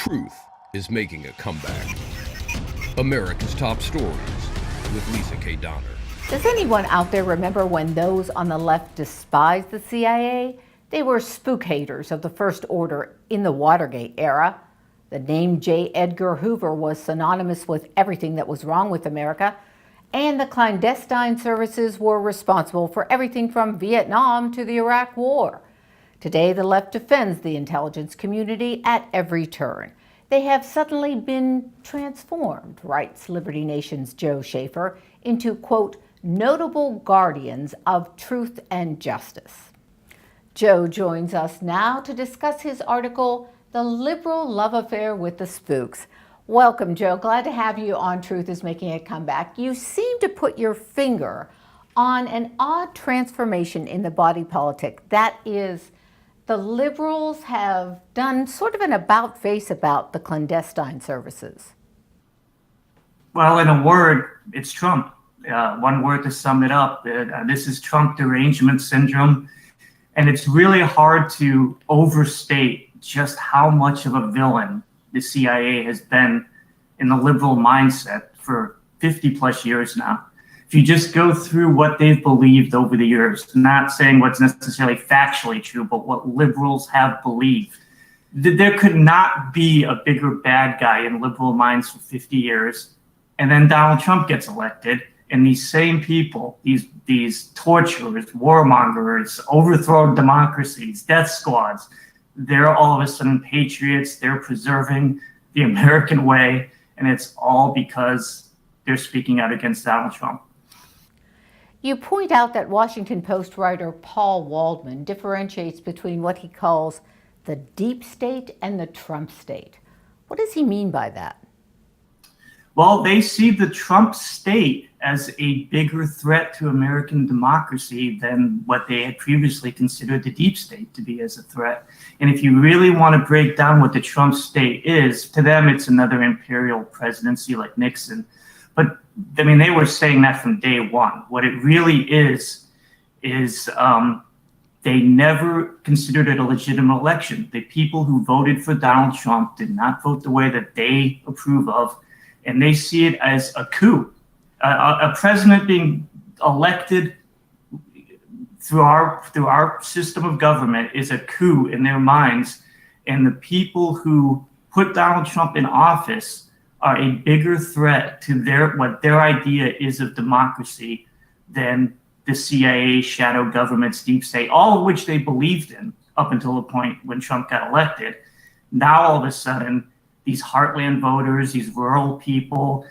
Truth is making a comeback. America's Top Stories with Lisa K. Donner. Does anyone out there remember when those on the left despised the CIA? They were spook haters of the First Order in the Watergate era. The name J Edgar Hoover was synonymous with everything that was wrong with America, and the clandestine services were responsible for everything from Vietnam to the Iraq War. Today, the left defends the intelligence community at every turn. They have suddenly been transformed, writes Liberty Nation's Joe Schaeffer, into, quote, notable guardians of truth and justice. Joe joins us now to discuss his article, The Liberal Love Affair with the Spooks. Welcome, Joe. Glad to have you on Truth is Making a Comeback. You seem to put your finger on an odd transformation in the body politic. That is, the liberals have done sort of an about-face about the clandestine services. Well, in a word, it's Trump. One word to sum it up. This is Trump derangement syndrome. And it's really hard to overstate just how much of a villain the CIA has been in the liberal mindset for 50 plus years now. If you just go through what they've believed over the years, not saying what's necessarily factually true, but what liberals have believed, there could not be a bigger bad guy in liberal minds for 50 years. And then Donald Trump gets elected, and these same people, these torturers, warmongers, overthrown democracies, death squads, they're all of a sudden patriots. They're preserving the American way, and it's all because they're speaking out against Donald Trump. You point out that Washington Post writer Paul Waldman differentiates between what he calls the deep state and the Trump state. What does he mean by that? Well, they see the Trump state as a bigger threat to American democracy than what they had previously considered the deep state to be as a threat. And if you really want to break down what the Trump state is, to them, it's another imperial presidency like Nixon. But I mean, they were saying that from day one. What it really is they never considered it a legitimate election. The people who voted for Donald Trump did not vote the way that they approve of, and they see it as a coup. A president being elected through our system of government is a coup in their minds, and the people who put Donald Trump in office are a bigger threat to what their idea is of democracy than the CIA, shadow government's deep state, all of which they believed in up until the point when Trump got elected. Now, all of a sudden, these heartland voters, these rural people,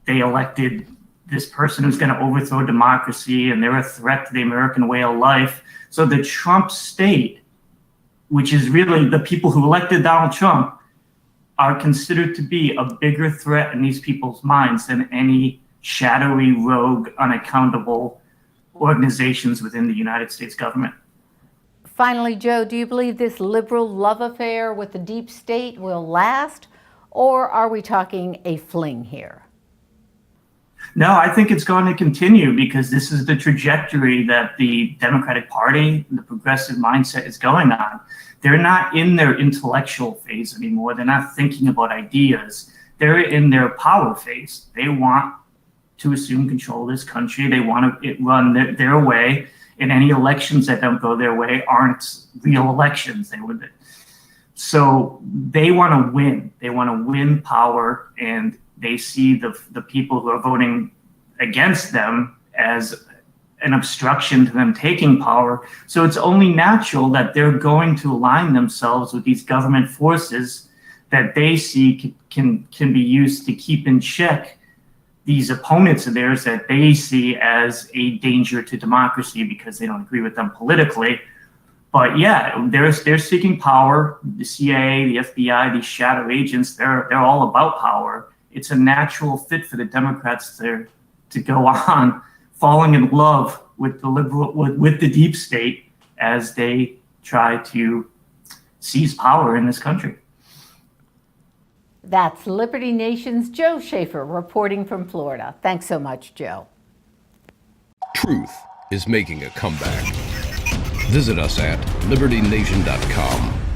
they elected this person who's going to overthrow democracy, and they're a threat to the American way of life. So the Trump state, which is really the people who elected Donald Trump, are considered to be a bigger threat in these people's minds than any shadowy, rogue, unaccountable organizations within the United States government. Finally, Joe, do you believe this liberal love affair with the deep state will last, or are we talking a fling here? No, I think it's going to continue because this is the trajectory that the Democratic Party, the progressive mindset is going on. They're not in their intellectual phase anymore. They're not thinking about ideas. They're in their power phase. They want to assume control of this country. They want to run their way, and any elections that don't go their way aren't real elections. So they want to win. They want to win power, and they see the people who are voting against them as an obstruction to them taking power. So it's only natural that they're going to align themselves with these government forces that they see can be used to keep in check these opponents of theirs that they see as a danger to democracy because they don't agree with them politically. But yeah, they're seeking power. The CIA, the FBI, these shadow agents, they're all about power. It's a natural fit for the Democrats to go on falling in love with the deep state as they try to seize power in this country. That's Liberty Nation's Joe Schaeffer reporting from Florida. Thanks so much, Joe. Truth is making a comeback. Visit us at libertynation.com.